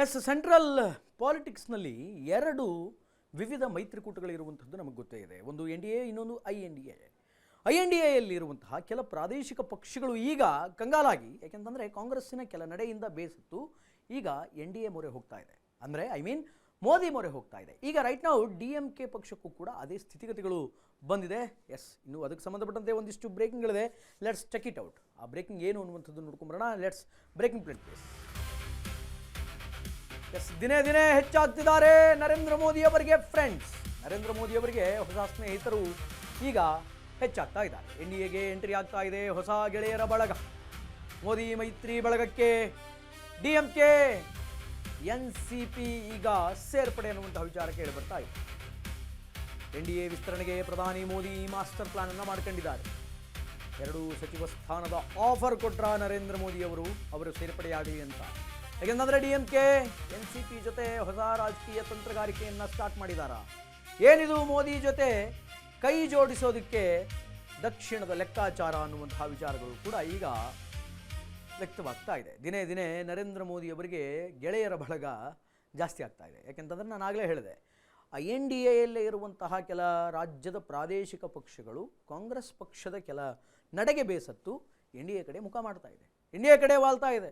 S central ಪಾಲಿಟಿಕ್ಸ್ನಲ್ಲಿ ಎರಡು ವಿವಿಧ ಮೈತ್ರಿಕೂಟಗಳಿರುವಂಥದ್ದು ನಮಗೆ ಗೊತ್ತೇ ಇದೆ. ಒಂದು NDA, ಇನ್ನೊಂದು INDA. INDAಯಲ್ಲಿರುವಂತಹ ಕೆಲ ಪ್ರಾದೇಶಿಕ ಪಕ್ಷಗಳು ಈಗ ಕಂಗಾಲಾಗಿ, ಯಾಕೆಂತಂದರೆ ಕಾಂಗ್ರೆಸ್ಸಿನ ಕೆಲ ನಡೆಯಿಂದ ಬೇಸತ್ತು ಈಗ NDA ಮೊರೆ ಹೋಗ್ತಾ ಇದೆ. ಅಂದರೆ ಮೋದಿ ಮೊರೆ ಹೋಗ್ತಾ ಇದೆ. ಈಗ ರೈಟ್ ನಾವು DMK ಪಕ್ಷಕ್ಕೂ ಕೂಡ ಅದೇ ಸ್ಥಿತಿಗತಿಗಳು ಬಂದಿದೆ. ಎಸ್, ಇನ್ನು ಅದಕ್ಕೆ ಸಂಬಂಧಪಟ್ಟಂತೆ ಒಂದಿಷ್ಟು ಬ್ರೇಕಿಂಗ್ಗಳಿದೆ. Let's check it out. ಆ ಬ್ರೇಕಿಂಗ್ ಏನು ಅನ್ನುವಂಥದ್ದು ನೋಡ್ಕೊಂಬರೋಣ. Let's breaking plate place. Yes, ದಿನೇ ದಿನೇ ಹೆಚ್ಚಾಗ್ತಿದ್ದಾರೆ ನರೇಂದ್ರ ಮೋದಿ ಅವರಿಗೆ ಫ್ರೆಂಡ್ಸ್. ನರೇಂದ್ರ ಮೋದಿ ಅವರಿಗೆ ಹೊಸ ಸ್ನೇಹಿತರು ಈಗ ಹೆಚ್ಚಾಗ್ತಾ ಇದ್ದಾರೆ. NDAಗೆ ಎಂಟ್ರಿ ಆಗ್ತಾ ಇದೆ ಹೊಸ ಗೆಳೆಯರ ಬಳಗ. ಮೋದಿ ಮೈತ್ರಿ ಬಳಗಕ್ಕೆ DMK NCP ಈಗ ಸೇರ್ಪಡೆ ಅನ್ನುವಂತಹ ವಿಚಾರ ಕೇಳಿ ಬರ್ತಾ ಇದೆ. NDA ವಿಸ್ತರಣೆಗೆ ಪ್ರಧಾನಿ ಮೋದಿ ಮಾಸ್ಟರ್ ಪ್ಲಾನ್ ಅನ್ನು ಮಾಡ್ಕೊಂಡಿದ್ದಾರೆ. 2 ಸಚಿವ ಸ್ಥಾನದ ಆಫರ್ ಕೊಟ್ರ ನರೇಂದ್ರ ಮೋದಿ ಅವರು ಸೇರ್ಪಡೆಯಾಗಲಿ ಅಂತ. ಯಾಕೆಂದ್ರೆ DMK NCP ಜೊತೆ ಹೊಸ ರಾಜಕೀಯ ತಂತ್ರಗಾರಿಕೆಯನ್ನು ಸ್ಟಾರ್ಟ್ ಮಾಡಿದಾರ. ಏನಿದು ಮೋದಿ ಜೊತೆ ಕೈ ಜೋಡಿಸೋದಕ್ಕೆ ದಕ್ಷಿಣದ ಲೆಕ್ಕಾಚಾರ ಅನ್ನುವಂತಹ ವಿಚಾರಗಳು ಕೂಡ ಈಗ ವ್ಯಕ್ತವಾಗ್ತಾ ಇದೆ. ದಿನೇ ದಿನೇ ನರೇಂದ್ರ ಮೋದಿ ಅವರಿಗೆ ಗೆಳೆಯರ ಬಳಗ ಜಾಸ್ತಿ ಆಗ್ತಾ ಇದೆ. ಯಾಕೆಂತಂದ್ರೆ ನಾನು ಆಗಲೇ ಹೇಳಿದೆ, NDAಯಲ್ಲೇ ಇರುವಂತಹ ಕೆಲ ರಾಜ್ಯದ ಪ್ರಾದೇಶಿಕ ಪಕ್ಷಗಳು ಕಾಂಗ್ರೆಸ್ ಪಕ್ಷದ ಕೆಲ ನಡೆಗೆ ಬೇಸತ್ತು NDA ಕಡೆ ಮುಖ ಮಾಡ್ತಾ ಇದೆ, NDA ಕಡೆ ವಾಲ್ತಾ ಇದೆ.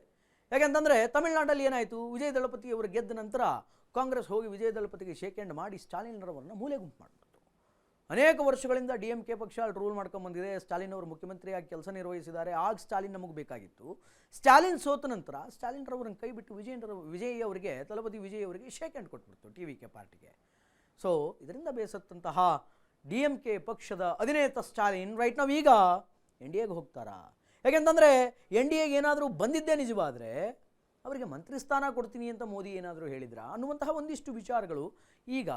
ಯಾಕೆಂತಂದರೆ ತಮಿಳುನಾಡಲ್ಲಿ ಏನಾಯಿತು, ವಿಜಯ್ ದಳಪತಿ ಅವರು ಗೆದ್ದ ನಂತರ ಕಾಂಗ್ರೆಸ್ ಹೋಗಿ ವಿಜಯ್ ದಳಪತಿಗೆ ಶೇಕ್ ಹ್ಯಾಂಡ್ ಮಾಡಿ ಸ್ಟಾಲಿನ್ರವರನ್ನು ಮೂಲೆ ಗುಂಪು ಮಾಡಿಬಿಡ್ತು. ಅನೇಕ ವರ್ಷಗಳಿಂದ DMK ಪಕ್ಷ ಅಲ್ಲಿ ರೂಲ್ ಮಾಡ್ಕೊಂಡ್ಬಂದಿದೆ. ಸ್ಟಾಲಿನ್ ಅವರು ಮುಖ್ಯಮಂತ್ರಿಯಾಗಿ ಕೆಲಸ ನಿರ್ವಹಿಸಿದ್ದಾರೆ. ಆಗ ಸ್ಟಾಲಿನ್ ನಮಗೆ ಬೇಕಾಗಿತ್ತು. ಸ್ಟಾಲಿನ್ ಸೋತ ನಂತರ ಸ್ಟಾಲಿನ್ರವರನ್ನು ಕೈ ಬಿಟ್ಟು ವಿಜಯ್ ಅವರಿಗೆ, ದಳಪತಿ ವಿಜಯ್ ಅವರಿಗೆ ಶೇಕ್ ಹ್ಯಾಂಡ್ ಕೊಟ್ಬಿಡ್ತು TVK ಪಾರ್ಟಿಗೆ. ಸೊ ಇದರಿಂದ ಬೇಸತ್ತಂತಹ DMK ಪಕ್ಷದ ಅಧಿನೇತ ಸ್ಟಾಲಿನ್ ರೈಟ್ ನಾವು ಈಗ NDAಗೆ ಹೋಗ್ತಾರಾ? ಯಾಕೆಂತಂದರೆ NDAಗೆ ಏನಾದರೂ ಬಂದಿದ್ದೇ ನಿಜವಾದರೆ ಅವರಿಗೆ ಮಂತ್ರಿ ಸ್ಥಾನ ಕೊಡ್ತೀನಿ ಅಂತ ಮೋದಿ ಏನಾದರೂ ಹೇಳಿದ್ರ ಅನ್ನುವಂತಹ ಒಂದಿಷ್ಟು ವಿಚಾರಗಳು ಈಗ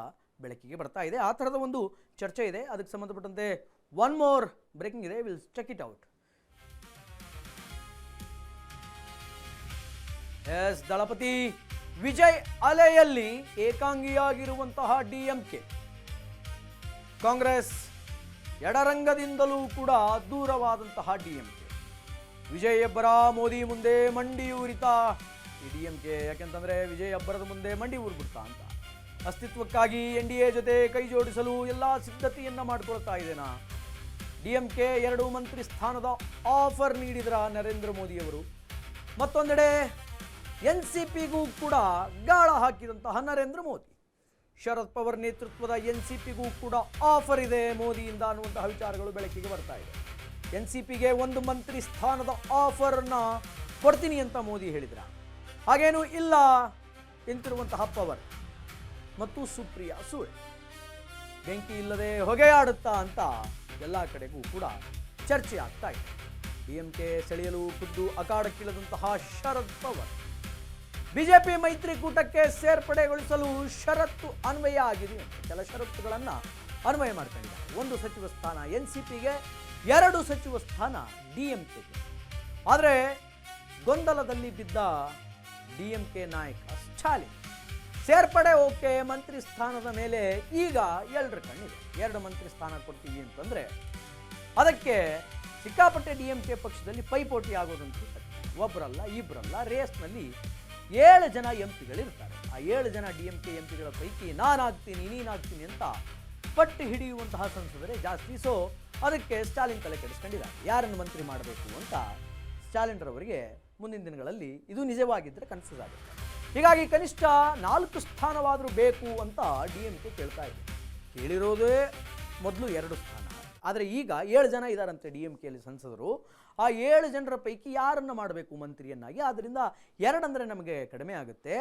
ಬೆಳಕಿಗೆ ಬರ್ತಾ ಇದೆ. ಆ ಥರದ ಒಂದು ಚರ್ಚೆ ಇದೆ. ಅದಕ್ಕೆ ಸಂಬಂಧಪಟ್ಟಂತೆ ಒನ್ ಮೋರ್ ಬ್ರೇಕಿಂಗ್ ಇದೆ. Will check it out. Yes, Thalapathy Vijay ಅಲೆಯಲ್ಲಿ ಏಕಾಂಗಿಯಾಗಿರುವಂತಹ DMK, ಕಾಂಗ್ರೆಸ್ ಎಡರಂಗದಿಂದಲೂ ಕೂಡ ದೂರವಾದಂತಹ DMK, ವಿಜಯ್ ಅಬ್ಬರ ಮೋದಿ ಮುಂದೆ ಮಂಡಿಯೂರಿತಾ ಈ DMK. ಯಾಕೆಂತಂದರೆ ವಿಜಯ್ ಅಬ್ಬರದ ಮುಂದೆ ಮಂಡಿ ಊರ್ಬಿಡ್ತಾ ಅಂತ. ಅಸ್ತಿತ್ವಕ್ಕಾಗಿ NDA ಜೊತೆ ಕೈ ಜೋಡಿಸಲು ಎಲ್ಲ ಸಿದ್ಧತೆಯನ್ನು ಮಾಡಿಕೊಳ್ತಾ ಇದ್ದೇನಾ? DMK 2 ಮಂತ್ರಿ ಸ್ಥಾನದ ಆಫರ್ ನೀಡಿದ್ರ ನರೇಂದ್ರ ಮೋದಿ ಅವರು. ಮತ್ತೊಂದೆಡೆ NCPಗೂ ಕೂಡ ಗಾಳ ಹಾಕಿದಂತಹ ನರೇಂದ್ರ ಮೋದಿ. ಶರದ್ ಪವಾರ್ ನೇತೃತ್ವದ NCPಗೂ ಕೂಡ ಆಫರ್ ಇದೆ ಮೋದಿಯಿಂದ ಅನ್ನುವಂತಹ ವಿಚಾರಗಳು ಬೆಳಕಿಗೆ ಬರ್ತಾ ಇದೆ. NCPಗೆ 1 ಮಂತ್ರಿ ಸ್ಥಾನದ ಆಫರನ್ನು ಕೊಡ್ತೀನಿ ಅಂತ ಮೋದಿ ಹೇಳಿದ್ರ. ಹಾಗೇನೂ ಇಲ್ಲ ಎಂತಿರುವಂತಹ ಪವರ್ ಮತ್ತು ಸುಪ್ರಿಯಾ ಸುಳೆ ಬೆಂಕಿ ಇಲ್ಲದೆ ಹೊಗೆಯಾಡುತ್ತಾ ಅಂತ ಎಲ್ಲ ಕಡೆಗೂ ಕೂಡ ಚರ್ಚೆ ಆಗ್ತಾ ಇದೆ. DMK ಸೆಳೆಯಲು ಖುದ್ದು ಅಖಾಡಕ್ಕಿಳಿದಂತಹ ಶರದ್ ಪವಾರ್ BJP ಮೈತ್ರಿಕೂಟಕ್ಕೆ ಸೇರ್ಪಡೆಗೊಳಿಸಲು ಷರತ್ತು ಅನ್ವಯ ಆಗಿದೆ. ಕೆಲ ಷರತ್ತುಗಳನ್ನು ಅನ್ವಯ ಮಾಡ್ಕೊಂಡಿದ್ದಾರೆ. 1 ಸಚಿವ ಸ್ಥಾನ NCPಗೆ, 2 ಸಚಿವ ಸ್ಥಾನ DMKಗೆ. ಆದರೆ ಗೊಂದಲದಲ್ಲಿ ಬಿದ್ದ DMK ನಾಯಕ ಸ್ಟಾಲಿನ್ ಸೇರ್ಪಡೆ ಓಕೆ, ಮಂತ್ರಿ ಸ್ಥಾನದ ಮೇಲೆ ಈಗ ಎಲ್ಲರ ಕಣ್ಣಿದೆ. 2 ಮಂತ್ರಿ ಸ್ಥಾನ ಕೊಡ್ತೀವಿ ಅಂತಂದರೆ ಅದಕ್ಕೆ ಸಿಕ್ಕಾಪಟ್ಟೆ DMK ಪಕ್ಷದಲ್ಲಿ ಪೈಪೋಟಿ ಆಗೋದಂತೂ ಒಬ್ಬರಲ್ಲ ಇಬ್ಬರಲ್ಲ. ರೇಸ್ನಲ್ಲಿ 7 ಜನ MPಗಳಿರ್ತಾರೆ. ಆ 7 ಜನ DMK MPಗಳ ಪೈಕಿ ನಾನಾಗ್ತೀನಿ ನೀನಾಗ್ತೀನಿ ಅಂತ ಪಟ್ಟು ಹಿಡಿಯುವಂತಹ ಸಂಸದರೇ ಜಾಸ್ತಿ. ಸೊ ಅದಕ್ಕೆ ಸ್ಟಾಲಿನ್ ತಲೆ ಕೆಡಿಸ್ಕೊಂಡಿದ್ದಾರೆ, ಯಾರನ್ನು ಮಂತ್ರಿ ಮಾಡಬೇಕು ಅಂತ. ಸ್ಟಾಲಿನ್ರವರಿಗೆ ಮುಂದಿನ ದಿನಗಳಲ್ಲಿ ಇದು ನಿಜವಾಗಿದ್ದರೆ ಕನ್ಫ್ಯೂಸ್ ಆಗುತ್ತೆ. ಹೀಗಾಗಿ ಕನಿಷ್ಠ 4 ಸ್ಥಾನವಾದರೂ ಬೇಕು ಅಂತ DMK ಕೇಳ್ತಾ ಇದೆ. ಕೇಳಿರೋದೇ ಮೊದಲು 2 ಸ್ಥಾನ, ಆದರೆ ಈಗ 7 ಜನ ಇದ್ದಾರಂತೆ DMKಯಲ್ಲಿ ಸಂಸದರು. ಆ 7 ಜನರ ಪೈಕಿ ಯಾರನ್ನು ಮಾಡಬೇಕು ಮಂತ್ರಿಯನ್ನಾಗಿ? ಆದ್ದರಿಂದ 2 ಅಂದರೆ ನಮಗೆ ಕಡಿಮೆ ಆಗುತ್ತೆ,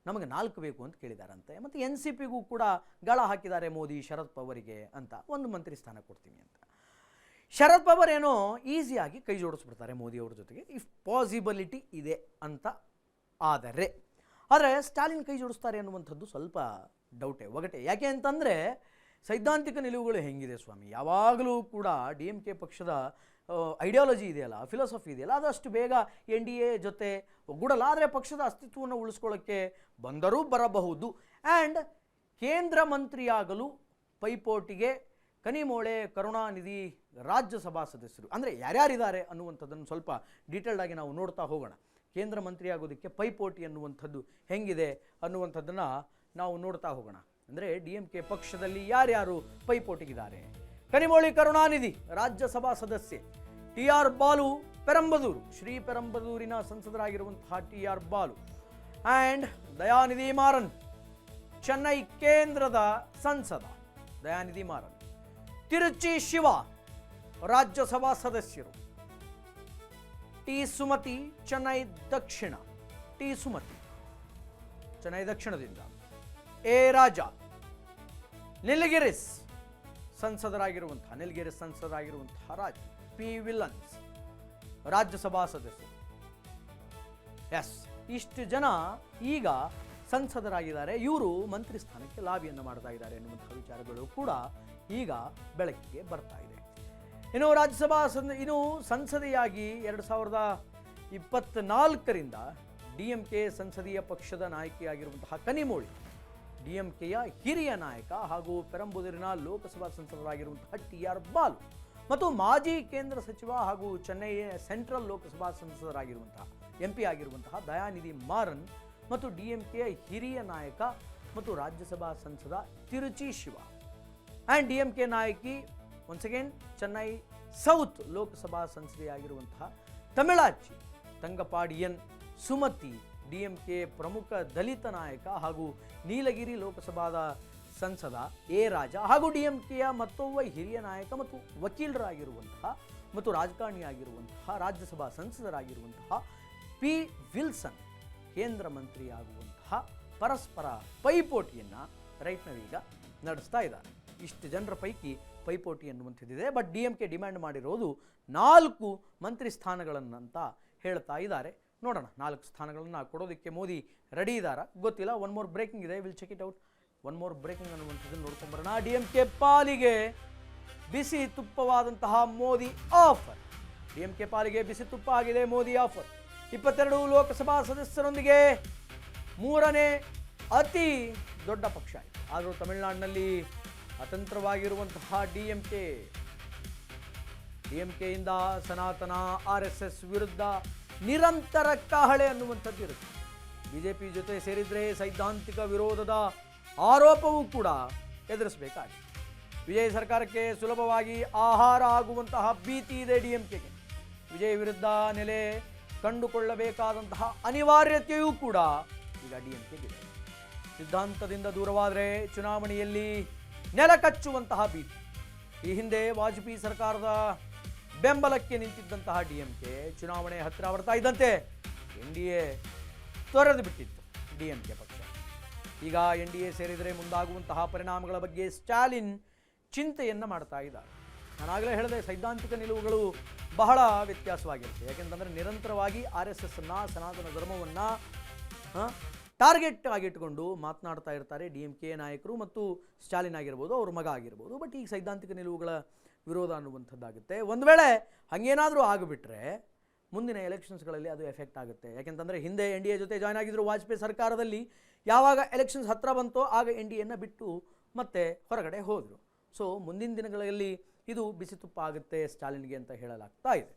ನಮಗೆ 4 ಬೇಕು ಅಂತ ಕೇಳಿದಾರಂತೆ. ಮತ್ತು NCPಗೂ ಕೂಡ ಗಾಳ ಹಾಕಿದ್ದಾರೆ ಮೋದಿ ಶರದ್ ಪವಾರಿಗೆ ಅಂತ, 1 ಮಂತ್ರಿ ಸ್ಥಾನ ಕೊಡ್ತೀನಿ ಅಂತ. ಶರದ್ ಪವಾರ್ ಏನೋ ಈಸಿಯಾಗಿ ಕೈ ಜೋಡಿಸ್ಬಿಡ್ತಾರೆ ಮೋದಿ ಅವ್ರ ಜೊತೆಗೆ, ಇಫ್ ಪಾಸಿಬಿಲಿಟಿ ಇದೆ ಅಂತ ಆದರೆ ಸ್ಟಾಲಿನ್ ಕೈ ಜೋಡಿಸ್ತಾರೆ ಅನ್ನುವಂಥದ್ದು ಸ್ವಲ್ಪ ಡೌಟೇ, ಒಗಟೆ. ಯಾಕೆ ಅಂತಂದರೆ ಸೈದ್ಧಾಂತಿಕ ನಿಲುವುಗಳು ಹೆಂಗಿದೆ ಸ್ವಾಮಿ, ಯಾವಾಗಲೂ ಕೂಡ DMK ಪಕ್ಷದ ಐಡಿಯಾಲಜಿ ಇದೆಯಲ್ಲ, ಫಿಲಾಸಫಿ ಇದೆಯಲ್ಲ, ಅದಷ್ಟು ಬೇಗ NDA ಜೊತೆ ಒಗ್ಗೂಡಲ್ಲ. ಆದರೆ ಪಕ್ಷದ ಅಸ್ತಿತ್ವವನ್ನು ಉಳಿಸ್ಕೊಳ್ಳೋಕ್ಕೆ ಬಂದರೂ ಬರಬಹುದು. ಆ್ಯಂಡ್ ಕೇಂದ್ರ ಮಂತ್ರಿಯಾಗಲು ಪೈಪೋಟಿಗೆ ಕನಿಮೋಳೆ, ಕರುಣಾನಿಧಿ, ರಾಜ್ಯಸಭಾ ಸದಸ್ಯರು ಅಂದರೆ ಯಾರ್ಯಾರಿದ್ದಾರೆ ಅನ್ನುವಂಥದ್ದನ್ನು ಸ್ವಲ್ಪ ಡೀಟೇಲ್ಡಾಗಿ ನಾವು ನೋಡ್ತಾ ಹೋಗೋಣ. ಕೇಂದ್ರ ಮಂತ್ರಿ ಆಗೋದಕ್ಕೆ ಪೈಪೋಟಿ ಅನ್ನುವಂಥದ್ದು ಹೆಂಗಿದೆ ಅನ್ನುವಂಥದ್ದನ್ನು ನಾವು ನೋಡ್ತಾ ಹೋಗೋಣ. ಅಂದರೆ DMK ಪಕ್ಷದಲ್ಲಿ ಯಾರ್ಯಾರು ಪೈಪೋಟಿಗಿದ್ದಾರೆ. ಕನಿಮೋಳಿ ಕರುಣಾನಿಧಿ ರಾಜ್ಯಸಭಾ ಸದಸ್ಯೆ, TR ಬಾಲು ಪೆರಂಬದೂರು, ಶ್ರೀ ಪೆರಂಬದೂರಿನ ಸಂಸದರಾಗಿರುವಂತಹ TR ಬಾಲು, ಆ್ಯಂಡ್ ದಯಾನಿಧಿ ಮಾರನ್ ಚೆನ್ನೈ ಕೇಂದ್ರದ ಸಂಸದ ದಯಾನಿಧಿ ಮಾರನ್, ತಿರುಚಿ ಶಿವ ರಾಜ್ಯಸಭಾ ಸದಸ್ಯರು, ಟಿ ಸುಮತಿ ಚೆನ್ನೈ ದಕ್ಷಿಣ, ಟಿ ಸುಮತಿ ಚೆನ್ನೈ ದಕ್ಷಿಣದಿಂದ, ಎ ರಾಜ ನೀಲಗಿರಿಸ್ ಸಂಸದರಾಗಿರುವಂತಹ ರಾಜ, ಪಿ ವಿಲ್ಲನ್ಸ್ ರಾಜ್ಯಸಭಾ ಸದಸ್ಯರು. ಎಸ್, ಇಷ್ಟು ಜನ ಈಗ ಸಂಸದರಾಗಿದ್ದಾರೆ. ಇವರು ಮಂತ್ರಿ ಸ್ಥಾನಕ್ಕೆ ಲಾಬಿಯನ್ನು ಮಾಡ್ತಾ ಇದ್ದಾರೆ ಎನ್ನುವಂತಹ ವಿಚಾರಗಳು ಕೂಡ ಈಗ ಬೆಳಕಿಗೆ ಬರ್ತಾ ಇದೆ. ಇನ್ನು ರಾಜ್ಯಸಭಾ ಸಂಸದೆಯಾಗಿ 2024ರಿಂದ DMK ಸಂಸದೀಯ ಪಕ್ಷದ ನಾಯಕಿಯಾಗಿರುವಂತಹ ಕನಿಮೋಳಿ, DMKಯ ಹಿರಿಯ ನಾಯಕ ಹಾಗೂ ಪೆರಂಬದೂರಿನ ಲೋಕಸಭಾ ಸಂಸದರಾಗಿರುವಂತಹ TR ಬಾಲು ಮತ್ತು ಮಾಜಿ ಕೇಂದ್ರ ಸಚಿವ ಹಾಗೂ ಚೆನ್ನೈ ಸೆಂಟ್ರಲ್ ಲೋಕಸಭಾ ಸಂಸದರಾಗಿರುವಂತಹ MP ಆಗಿರುವಂತಹ ದಯಾನಿಧಿ ಮಾರನ್ ಮತ್ತು DMKಯ ಹಿರಿಯ ನಾಯಕ ಮತ್ತು ರಾಜ್ಯಸಭಾ ಸಂಸದ ತಿರುಚಿ ಶಿವ ಆ್ಯಂಡ್ DMK ನಾಯಕಿ once again Chennai south Lok Sabha ಸಂಸದೆಯಾಗಿರುವಂತಹ ತಮಿಳಾಚಿ ತಂಗಪಾಡಿಯನ್ ಸುಮತಿ, DMK ಪ್ರಮುಖ ದಲಿತ ನಾಯಕ ಹಾಗೂ ನೀಲಗಿರಿ ಲೋಕಸಭಾದ ಸಂಸದ ಎ ರಾಜ ಹಾಗೂ DMKಯ ಮತ್ತೊಬ್ಬ ಹಿರಿಯ ನಾಯಕ ಮತ್ತು ವಕೀಲರಾಗಿರುವಂತಹ ಮತ್ತು ರಾಜಕಾರಣಿಯಾಗಿರುವಂತಹ ರಾಜ್ಯಸಭಾ ಸಂಸದರಾಗಿರುವಂತಹ ಪಿ ವಿಲ್ಸನ್ ಕೇಂದ್ರ ಮಂತ್ರಿಯಾಗುವಂತಹ ಪರಸ್ಪರ ಪೈಪೋಟಿಯನ್ನು ರೈಟ್ ನಾವೀಗ ನಡೆಸ್ತಾ ಇದ್ದಾರೆ. ಇಷ್ಟು ಜನರ ಪೈಕಿ ಪೈಪೋಟಿ ಅನ್ನುವಂಥದ್ದಿದೆ. ಬಟ್ DMK ಡಿಮ್ಯಾಂಡ್ ಮಾಡಿರೋದು 4 ಮಂತ್ರಿ ಸ್ಥಾನಗಳನ್ನಂತ ಹೇಳ್ತಾ ಇದ್ದಾರೆ. ನೋಡೋಣ 4 ಸ್ಥಾನಗಳನ್ನು ಕೊಡೋದಕ್ಕೆ ಮೋದಿ ರೆಡಿ ಇದ್ದಾರಾ ಗೊತ್ತಿಲ್ಲ. ಒನ್ ಮೋರ್ ಬ್ರೇಕಿಂಗ್ ಇದೆ, will check it out. One more breaking ಅನ್ನುವಂಥದ್ದನ್ನು ನೋಡ್ಕೊಂಬರೋಣ. DMK ಪಾಲಿಗೆ ಬಿಸಿ ತುಪ್ಪವಾದಂತಹ ಮೋದಿ ಆಫರ್. DMK ಪಾಲಿಗೆ ಬಿಸಿ ತುಪ್ಪ ಆಗಿದೆ ಮೋದಿ ಆಫರ್. 22 ಲೋಕಸಭಾ ಸದಸ್ಯರೊಂದಿಗೆ 3ನೇ ಅತಿ ದೊಡ್ಡ ಪಕ್ಷ ಆಯಿತು. ಆದರೂ ತಮಿಳುನಾಡಿನಲ್ಲಿ ಅತಂತ್ರವಾಗಿರುವಂತಹ DMKಯಿಂದ ಸನಾತನ RSS ವಿರುದ್ಧ ನಿರಂತರ ಕಹಳೆ ಅನ್ನುವಂಥದ್ದು ಇರುತ್ತೆ. BJP ಜೊತೆ ಸೇರಿದರೆ ಸೈದ್ಧಾಂತಿಕ ವಿರೋಧದ ಆರೋಪವೂ ಕೂಡ ಎದುರಿಸಬೇಕಾಗಿದೆ. ವಿಜಯ್ ಸರ್ಕಾರಕ್ಕೆ ಸುಲಭವಾಗಿ ಆಹಾರ ಆಗುವಂತಹ ಭೀತಿ ಇದೆ DMKಗೆ. ವಿಜಯ್ ವಿರುದ್ಧ ನೆಲೆ ಕಂಡುಕೊಳ್ಳಬೇಕಾದಂತಹ ಅನಿವಾರ್ಯತೆಯೂ ಕೂಡ ಈಗ DMKಗಿದೆ. ಸಿದ್ಧಾಂತದಿಂದ ದೂರವಾದರೆ ಚುನಾವಣೆಯಲ್ಲಿ ನೆಲಕಚ್ಚುವಂತಹ ಭೀತಿ. ಈ ಹಿಂದೆ ವಾಜಪೇಯಿ ಸರ್ಕಾರದ ಬೆಂಬಲಕ್ಕೆ ನಿಂತಿದ್ದಂತಹ DMK ಚುನಾವಣೆ ಹತ್ತಿರ ಬರ್ತಾ ಇದ್ದಂತೆ NDA ತೊರೆದು ಬಿಟ್ಟಿತ್ತು DMK ಪಕ್ಷ. ಈಗ NDA ಸೇರಿದರೆ ಮುಂದಾಗುವಂತಹ ಪರಿಣಾಮಗಳ ಬಗ್ಗೆ ಸ್ಟಾಲಿನ್ ಚಿಂತೆಯನ್ನು ಮಾಡ್ತಾ ಇದ್ದಾರೆ. ನಾನಾಗಲೇ ಹೇಳಿದೆ, ಸೈದ್ಧಾಂತಿಕ ನಿಲುವುಗಳು ಬಹಳ ವ್ಯತ್ಯಾಸವಾಗಿರುತ್ತೆ. ಯಾಕೆಂತಂದರೆ ನಿರಂತರವಾಗಿ RSSನ್ನು, ಸನಾತನ ಧರ್ಮವನ್ನು ಟಾರ್ಗೆಟ್ ಆಗಿಟ್ಟುಕೊಂಡು ಮಾತನಾಡ್ತಾ ಇರ್ತಾರೆ DMK ನಾಯಕರು ಮತ್ತು ಸ್ಟಾಲಿನ್ ಆಗಿರ್ಬೋದು, ಅವ್ರ ಮಗ ಆಗಿರ್ಬೋದು. ಬಟ್ ಈಗ ಸೈದ್ಧಾಂತಿಕ ನಿಲುವುಗಳ ವಿರೋಧ ಅನ್ನುವಂಥದ್ದಾಗುತ್ತೆ. ಒಂದು ವೇಳೆ ಹಾಗೇನಾದರೂ ಆಗಿಬಿಟ್ರೆ ಮುಂದಿನ ಎಲೆಕ್ಷನ್ಸ್ಗಳಲ್ಲಿ ಅದು ಎಫೆಕ್ಟ್ ಆಗುತ್ತೆ. ಯಾಕೆಂತಂದರೆ ಹಿಂದೆ NDA ಜೊತೆ ಜಾಯ್ನ್ ಆಗಿದ್ದರು ವಾಜಪೇಯಿ ಸರ್ಕಾರದಲ್ಲಿ. ಯಾವಾಗ ಎಲೆಕ್ಷನ್ಸ್ ಹತ್ತಿರ ಬಂತೋ ಆಗ NDAಯನ್ನು ಬಿಟ್ಟು ಮತ್ತೆ ಹೊರಗಡೆ ಹೋದರು. ಸೊ ಮುಂದಿನ ದಿನಗಳಲ್ಲಿ ಇದು ಬಿಸಿ ತುಪ್ಪ ಆಗುತ್ತೆ ಸ್ಟಾಲಿನ್ಗೆ ಅಂತ ಹೇಳಲಾಗ್ತಾ ಇದೆ.